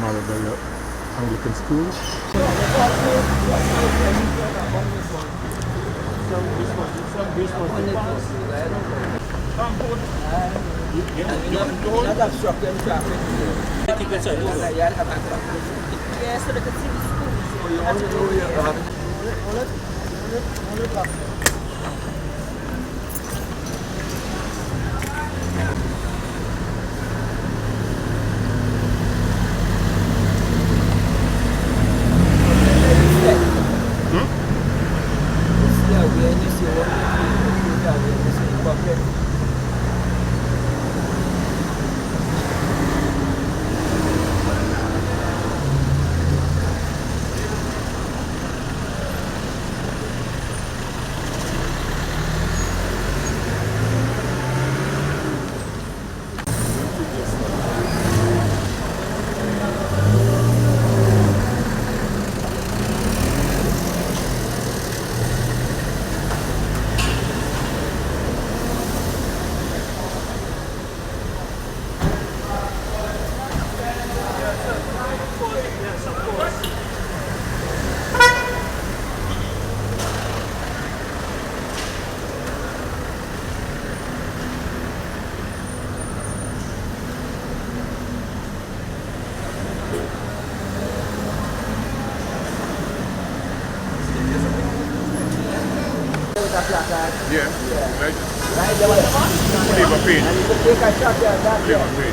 Marabella Anglican School. Yes, so they could see the school. Yeah. Right. Leave a pin. And you could take a shot there and that. Leave a pin.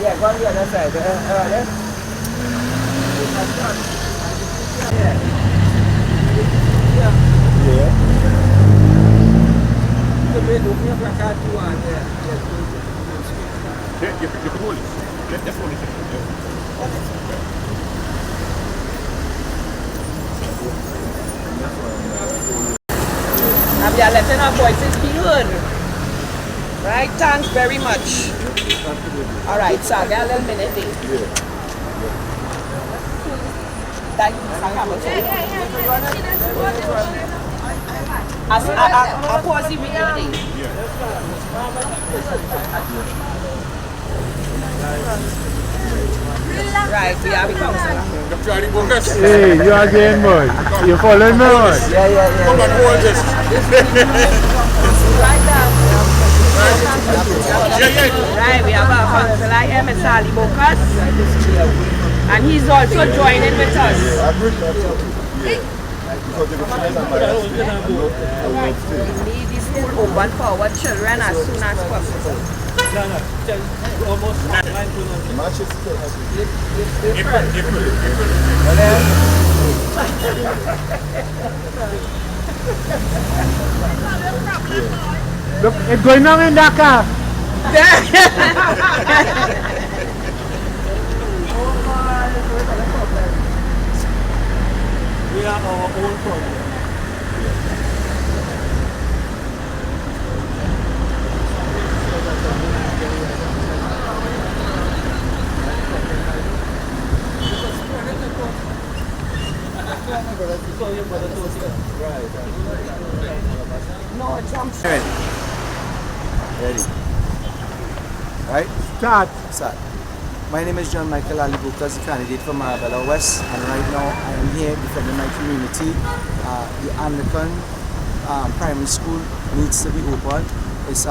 Yeah, go on the other side. Take a shot. Yeah. You could make open your placard too on there. Yeah, you can hold it. Let's hold it. And we are letting our voices be heard. Right, thanks very much. All right, so I'll get a little minute there. Thank you, I'll pause the video there. Right, we are the counselor. Hey, you again, boy. You following me, boy? Yeah. Come on, hold this. Right now. Yeah. Right, we have our counselor here, Mr. Ali Bokas. And he's also joining with us. We need the school open for our children as soon as possible. Almost Look, it's going on in Dhaka. we are our own problem. No, jump. Ready. Right? Start. Start. My name is John Michael Ali Bukas, candidate for Marabella West, and right now I am here defending my community. The Anglican primary school needs to be opened. It's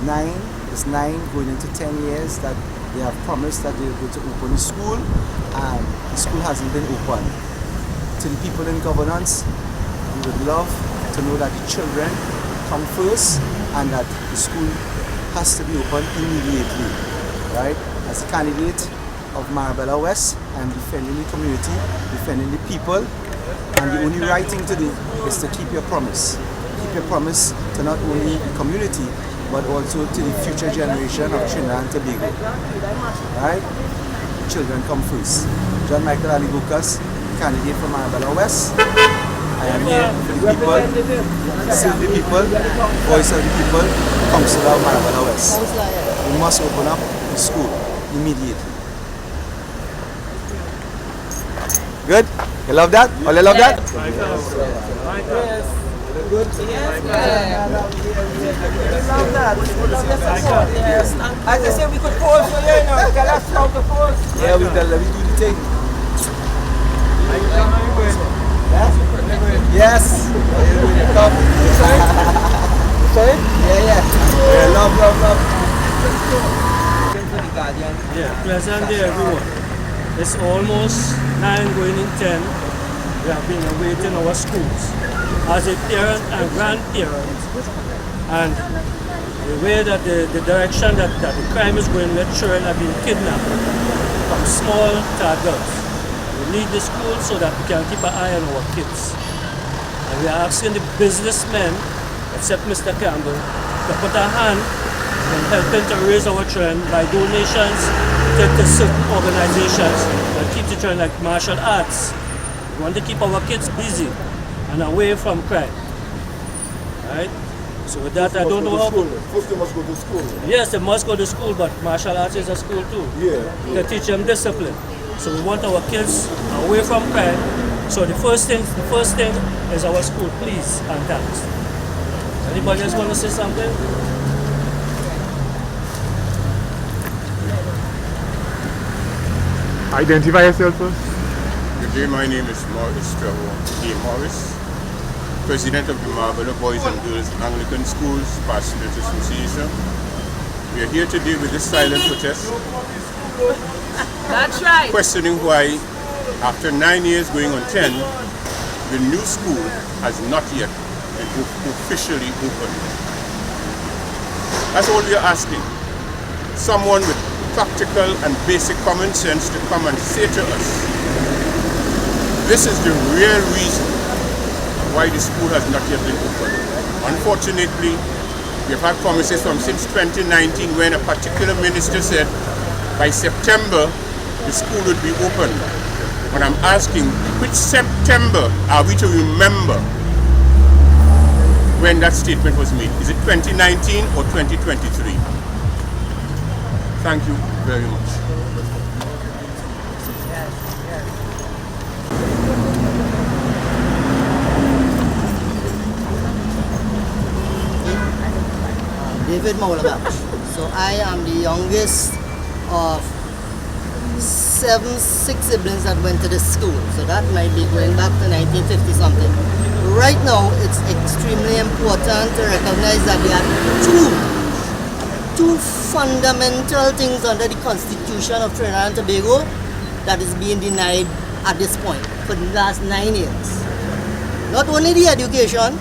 nine going into 10 years that they have promised that they are going to open the school, and the school hasn't been opened. To the people in governance, we would love to know that the children come first and that the school has to be opened immediately, right? As a candidate of Marabella West, I'm defending the community, defending the people, and the only right thing to do is to keep your promise. Keep your promise to not only the community, but also to the future generation of Trinidad and Tobago, right? Children come first. John Michael Ali Bukas, candidate for Marabella West. I am here for the people, serve the people, voice of the people, councillor of Marabella West. We must open up the school immediately. Good? You love that? All you love that? good? Yes, we love that. We love your support. Yes, thank you. As I say, we could pause for you, you know. Tell us how to pause. Yeah, we do the thing. Yes. Come. Sorry? Yeah, love. Yeah, pleasant day everyone. It's almost 9 going in 10. We have been awaiting our schools. As a parent and grandparent, and the way that the direction that the crime is going, where children have been kidnapped from small to adults. We need the school so that we can keep an eye on our kids. And we are asking the businessmen, except Mr. Campbell, to put a hand in helping to raise our children by donations to certain organizations that keep the children like martial arts. We want to keep our kids busy and away from crime. Right? So with that, I don't know how. First they must go to school. Yes, they must go to school, but martial arts is a school too. Yeah. To teach them discipline. So we want our kids away from crime. So the first thing is our school, please and thanks. Anybody else want to say something? Identify yourself first. Good day, my name is Morris Trevor A. Morris, President of the Marabella Boys and Girls Anglican Schools Pastorate Association. We are here today with this silent protest, That's right. questioning why, after 9 years going on 10, the new school has not yet been officially opened. That's all we are asking. Someone with practical and basic common sense to come and say to us, this is the real reason why the school has not yet been opened. Unfortunately, we've had promises from since 2019 when a particular minister said by September the school would be opened. When I'm asking, which September are we to remember when that statement was made? Is it 2019 or 2023? Thank you very much. David Marabella. So I am the youngest of six siblings that went to the school. So that might be going back to 1950 something. Right now, it's extremely important to recognize that there are two fundamental things under the Constitution of Trinidad and Tobago that is being denied at this point for the last 9 years. Not only the education,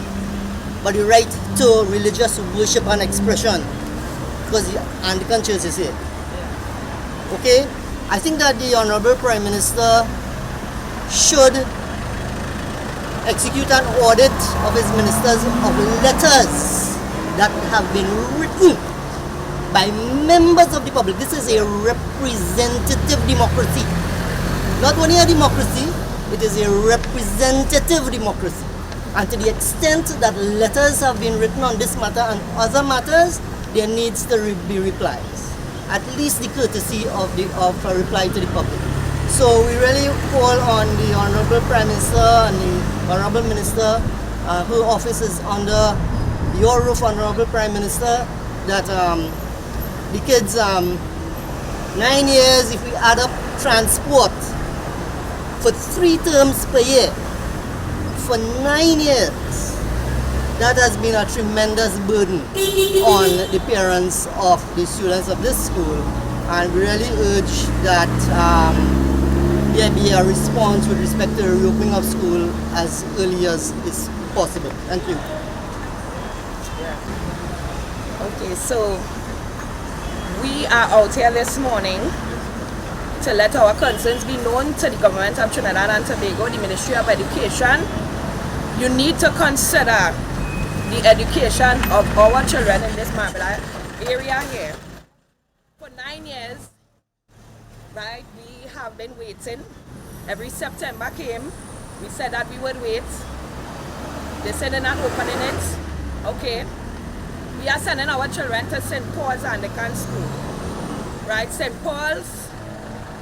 but the right to religious worship and expression, because the Anglican Church is here. Okay? I think that the Honorable Prime Minister should execute an audit of his ministers of letters that have been written by members of the public. This is a representative democracy. Not only a democracy, it is a representative democracy. And to the extent that letters have been written on this matter and other matters, there needs to be replies. At least the courtesy of a reply to the public. So we really call on the Honorable Prime Minister and the Honorable Minister, whose office is under your roof, Honorable Prime Minister, that the kids, 9 years, if we add up transport for 3 terms per year, for 9 years, that has been a tremendous burden on the parents of the students of this school, and we really urge that there be a response with respect to the reopening of school as early as is possible. Thank you. Okay, so we are out here this morning to let our concerns be known to the government of Trinidad and Tobago, the Ministry of Education. You need to consider the education of our children in this Marabella area here. For 9 years, right, we have been waiting. Every September came, we said that we would wait. They said they're not opening it. Okay. We are sending our children to St. Paul's Anglican School. Right, St. Paul's,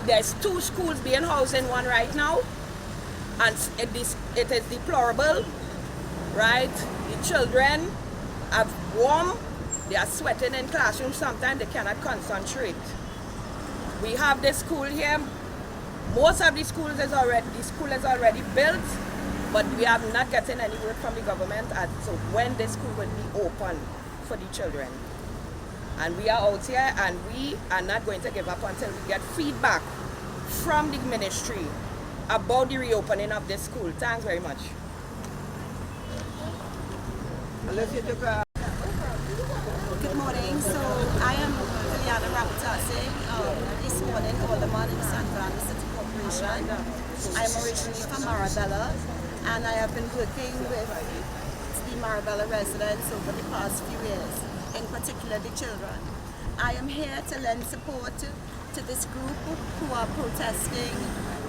there's 2 schools being housed in one right now. And it is deplorable, right? The children are warm, they are sweating in classrooms, sometimes they cannot concentrate. We have this school here. Most of the school is already built, but we are not getting any word from the government as to when this school will be open for the children. And we are out here and we are not going to give up until we get feedback from the ministry about the reopening of this school. Thanks very much. Good morning. So I am Juliana Rapatase. This morning, Alderman in San Fernando City Corporation. I am originally from Marabella, and I have been working with the Marabella residents over the past few years, in particular the children. I am here to lend support to this group who are protesting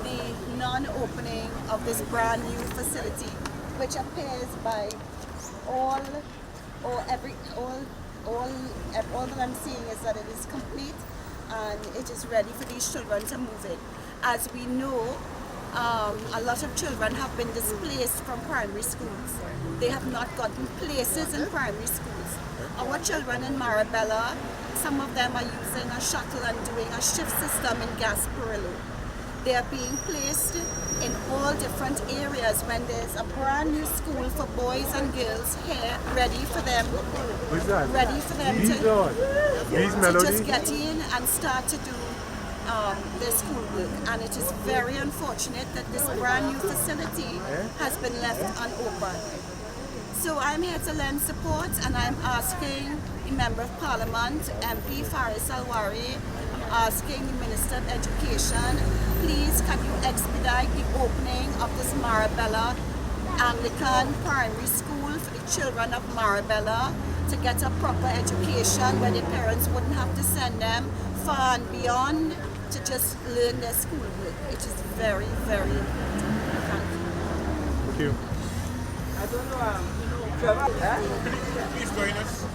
the non-opening of this brand new facility, which appears by all that I'm seeing is that it is complete and it is ready for these children to move in. As we know, a lot of children have been displaced from primary schools. They have not gotten places in primary schools. Our children in Marabella, some of them are using a shuttle and doing a shift system in Gasparillo. They are being placed in all different areas when there's a brand new school for boys and girls here ready for them to just get in and start to do their schoolwork. And it is very unfortunate that this brand new facility has been left unopened. So I'm here to lend support, and I'm asking the Member of Parliament, MP Faris Alwari, asking the Minister of Education, please can you expedite the opening of this Marabella Anglican primary school for the children of Marabella to get a proper education where their parents wouldn't have to send them far and beyond to just learn their schoolwork. It is very, very important. Thank you. I don't know, Trevor, Please join us.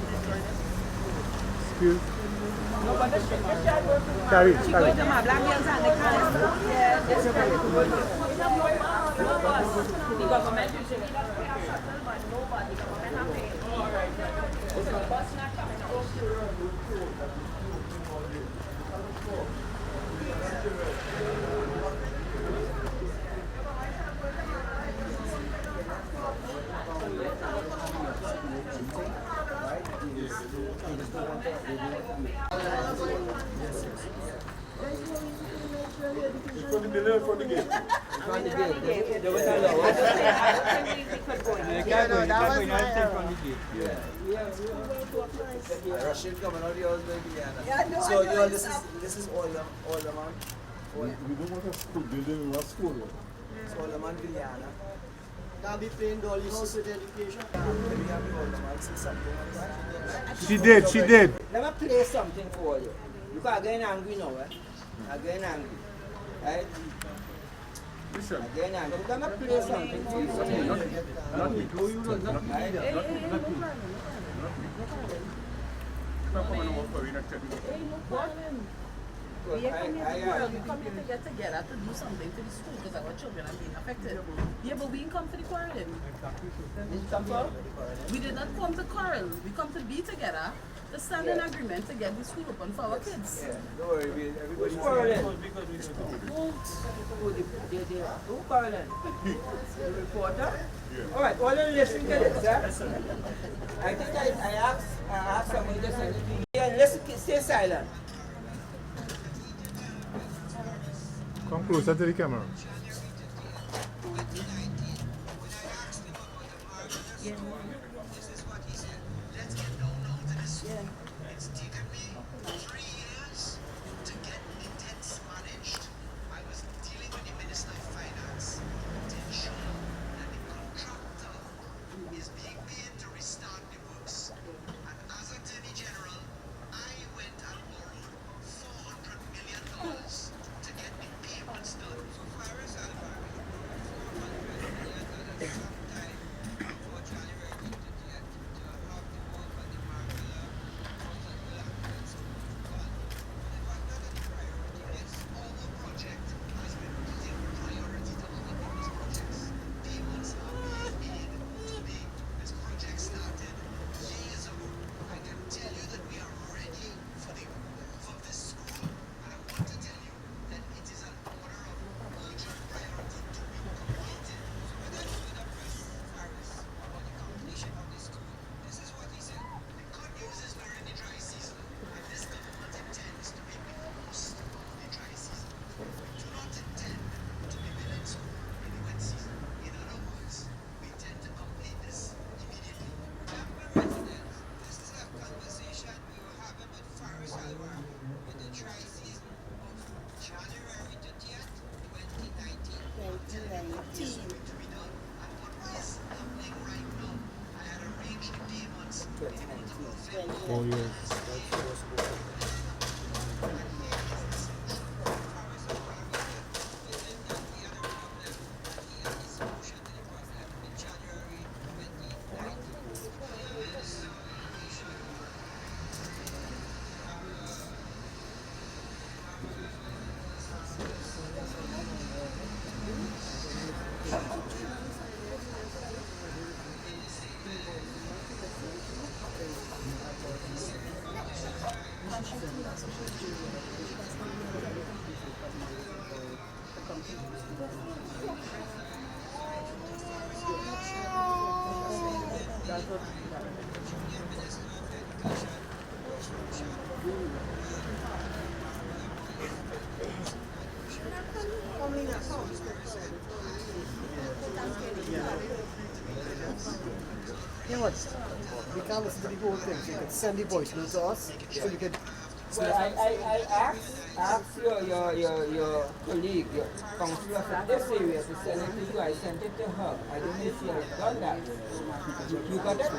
Excuse. No, but the Carry. She goes to my black girls and they can't. Yeah, that's very good. The government usually does pay a shuttle, but nobody, the government have paid. So the bus not coming out. From the middle, from the gate. Russian coming out yours, baby. So this is Alderman. We don't want a school building, we want school. So Alderman Villana. Can't be playing dolly house with education. Maybe have the Alderman say something on that. She did. Let me play something for you. You are getting angry now, eh? I'm getting angry. Right? Listen. I'm getting angry. Let me play something for you. We are coming to get together to do something to the school because our children are being affected. Yeah, but we didn't come for the quarreling. We did not come to quarrel. We come to be together to stand in agreement to get the school open for our kids. Yeah, don't worry, everybody's Quarreling. Who quarreling? The reporter? All right, all you listen to this, I think I asked somebody to say, yeah, listen, stay silent. Come closer to the camera. It's taken me 3 years to get the debts managed. I was dealing with the Minister of Finance to ensure that the contractor is being paid to restart the works. And as Attorney General, I went and borrowed $400 million to get the payments done. So far as $400 million sometime before January to have the work on the Marabella 4 years. You know what? We can't listen to the whole thing, so you can send the voice note to us, so we can... Well, I asked your colleague, your counselor from this area to send it to you. I sent it to her. I don't know if she has done that. You got it?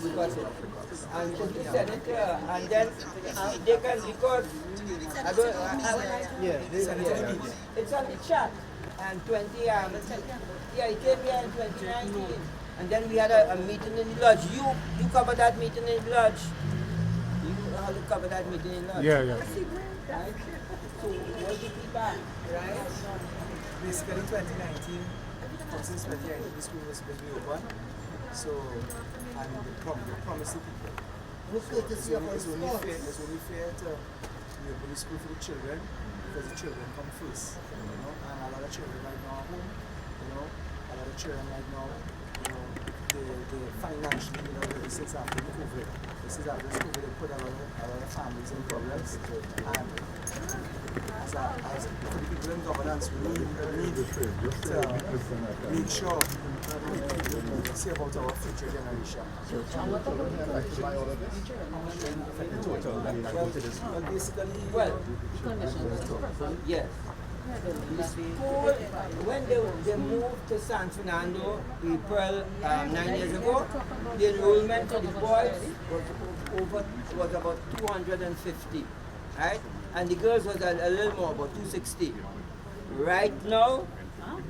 You got it. And so you send it to her. And then they can, because I don't, it's on the chat. And 20, yeah, it came here in 2019. And then we had a meeting in the lodge. You covered that meeting in the lodge. You cover that meeting in lodge. Yeah. Right? So what's the feedback? Right? Basically 2019, since 2019 the school was supposed to be open. So, and the promise to people. It's only fair to open the school for the children, because the children come first. You know? And a lot of children right now are home. You know? A lot of children right now, you know, they financially, you know, this is after COVID. This is after COVID, they put a lot of families in problems. And as for the people in governance, we need to make sure we see about our future generation. Well, basically, Yes. The school, when they moved to San Fernando, April 9 years ago, the enrollment for the boys was about 250, right? And the girls was a little more, about 260. Right now,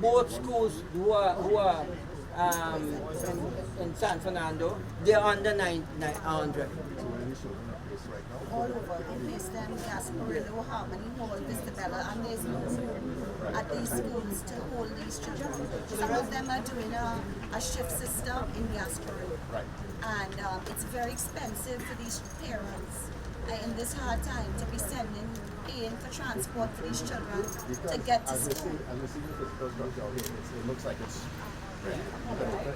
both schools who are in San Fernando, they're under 900. All over, in Clifton, Gasparillo, Harmony Hall, Vistabella, and there's no room at these schools to hold these children. Some of them are doing a shift system in Gasparillo. And it's very expensive for these parents in this hard time to be paying for transport for these children to get to school. It looks like it's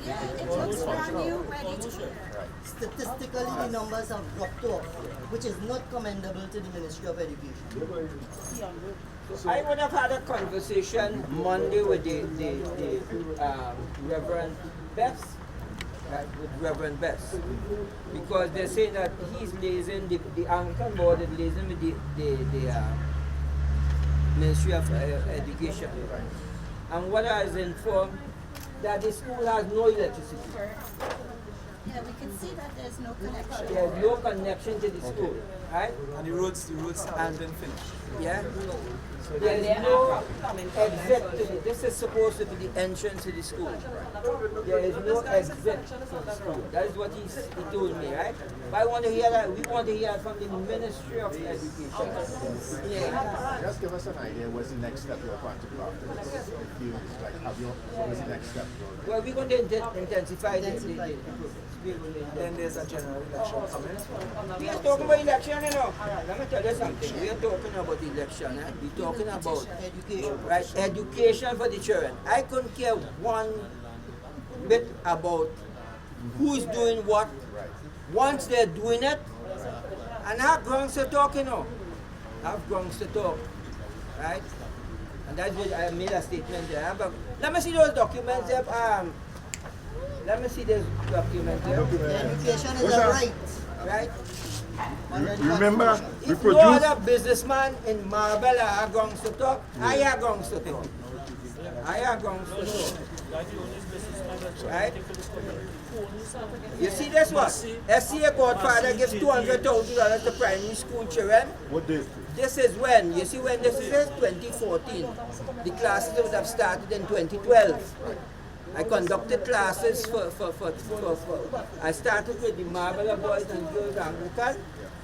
Yeah, it looks brand new, ready to go. Statistically, the numbers have dropped off, which is not commendable to the Ministry of Education. I would have had a conversation Monday with the Reverend Bess, right, with Reverend Bess, because they're saying that he's liaising, the Anglican board is liaising with the Ministry of Education. And what I was informed, that the school has no electricity. Yeah, we can see that there's no connection. There's no connection to the school, right? and the roads haven't been finished. Yeah. There is no exit to the, this is supposed to be the entrance to the school. There is no exit to the school. That is what he told me, right? But I want to hear that, we want to hear from the Ministry of Education. Yeah. Just give us an idea, what's the next step you're going to do after this? If you, what's the next step? Well, we're going to intensify the Then there's a general election coming. we are talking about election, you know. Let me tell you something. We are talking about election. We're talking about Education. right, education for the children. I couldn't care one bit about who's doing what. Once they're doing it, and have grounds to talk, you know. Have grounds to talk, right? And that's what I made a statement there. But let me see those documents there. Let me see those documents there. Education is a right. Right? Remember, we If no produced. other businessman in Marabella are going to talk, I am going to talk. I am going to talk. Right? You see this one? SCA Godfather gives $200,000 to primary school children. What day? This is when, you see when this is 2014. The classes would have started in 2012. I conducted classes I started with the Marabella boys and girls Anglican,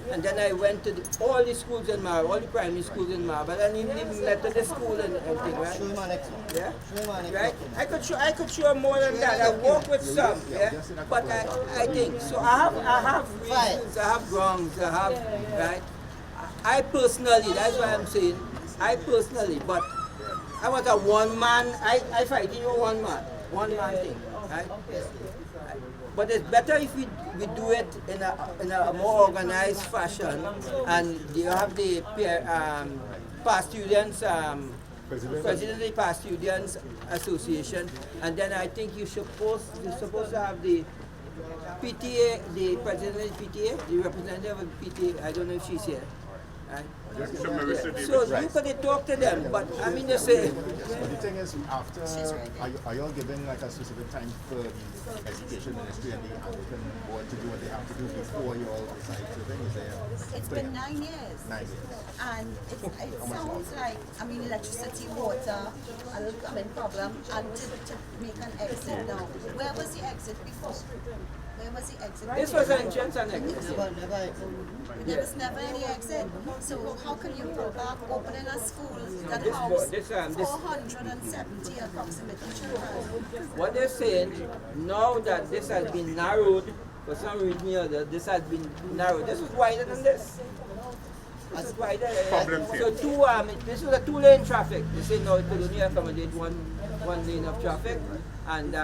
and then I went to all the schools in Marabella, all the primary schools in Marabella, and even the Methodist school and everything, right? Show him our next one. Yeah? Show him our next Right? one. I could show more than that. I work with some, yeah. But I think so. I have reasons, I have grounds, I have right. I personally, that's what I'm saying. I personally, but I was a one man. I fight you one man thing, right? But it's better if we do it in a more organized fashion, and you have the past students. President of the Past Students Association, and then I think you're supposed to have the PTA, the president of the PTA, the representative of the PTA. I don't know if she's here. Right? So you could talk to them, but I mean to say. But the thing is, after, are you all giving like a specific time for the education ministry and the Anglican board to do what they have to do before you all decide to thing? Is there? It's been 9 years. 9 years. And it sounds like, I mean, electricity, water, a little plumbing problem, and to make an exit now. Where was the exit before? Where was the exit? This was entrance and exit. There was never any exit. So how can you go back opening a school that housed 470 approximately children? What they're saying, now that this has been narrowed, for some reason or other, this has been narrowed. This was wider than this. This is wider. So this was a 2-lane traffic. They say now it could only accommodate one lane of traffic. And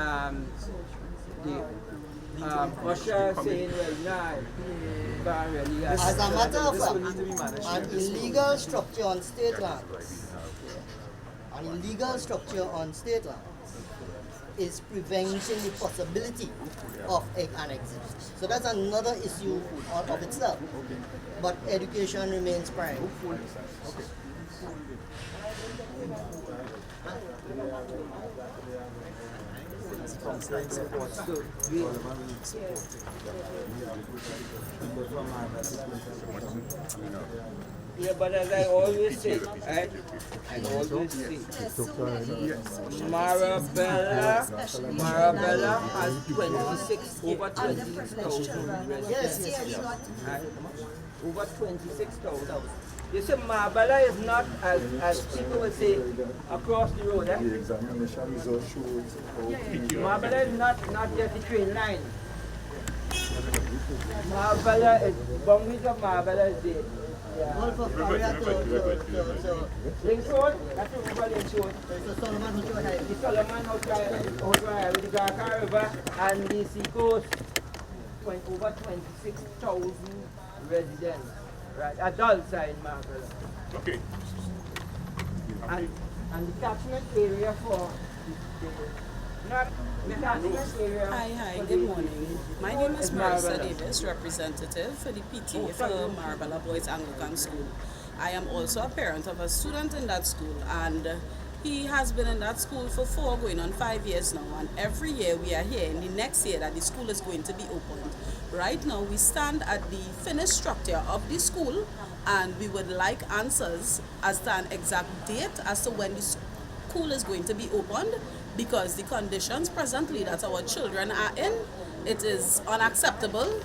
Usher saying, well, nah, can't really. As a matter of fact, an illegal structure on state lands, is preventing the possibility of an exit. So that's another issue of itself. But education remains prime. Yeah, but as I always say, Marabella has over 26,000 residents. Over 26,000. You see, Marabella is not, as people would say, across the road. Eh? Marabella is not just a train line. Marabella is, boundaries of Marabella is there. Yeah. All for Korea to Links Road, that's over Links Road. the Solomon Hotel Highway. The Solomon Hotel with the Garka River and the seacoast. Over 26,000 residents, right? Adults are in Marabella. Okay. And the catchment area for Hi, good morning. My name is Marissa Davis, representative for the PTA for Marabella Boys Anglican School. I am also a parent of a student in that school, and he has been in that school for 4 going on 5 years now, and every year we are here in the next year that the school is going to be opened. Right now we stand at the finished structure of the school, and we would like answers as to an exact date as to when the school is going to be opened, because the conditions presently that our children are in, it is unacceptable.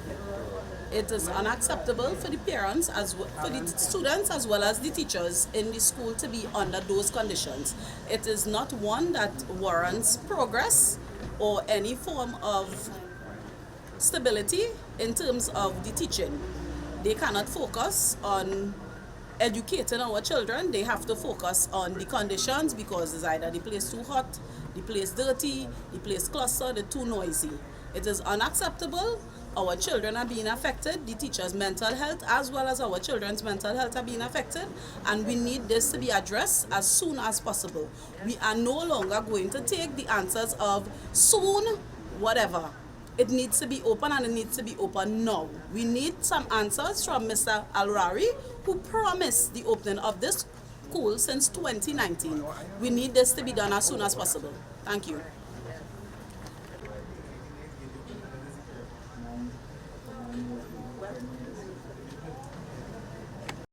It is unacceptable for the parents, for the students as well as the teachers in the school to be under those conditions. It is not one that warrants progress or any form of stability in terms of the teaching. They cannot focus on educating our children. They have to focus on the conditions, because it's either the place too hot, the place dirty, the place clustered, the too noisy. It is unacceptable. Our children are being affected. The teachers' mental health as well as our children's mental health are being affected, and we need this to be addressed as soon as possible. We are no longer going to take the answers of soon, whatever. It needs to be open, and it needs to be open now. We need some answers from Mr. Al-Rari, who promised the opening of this school since 2019. We need this to be done as soon as possible. Thank you.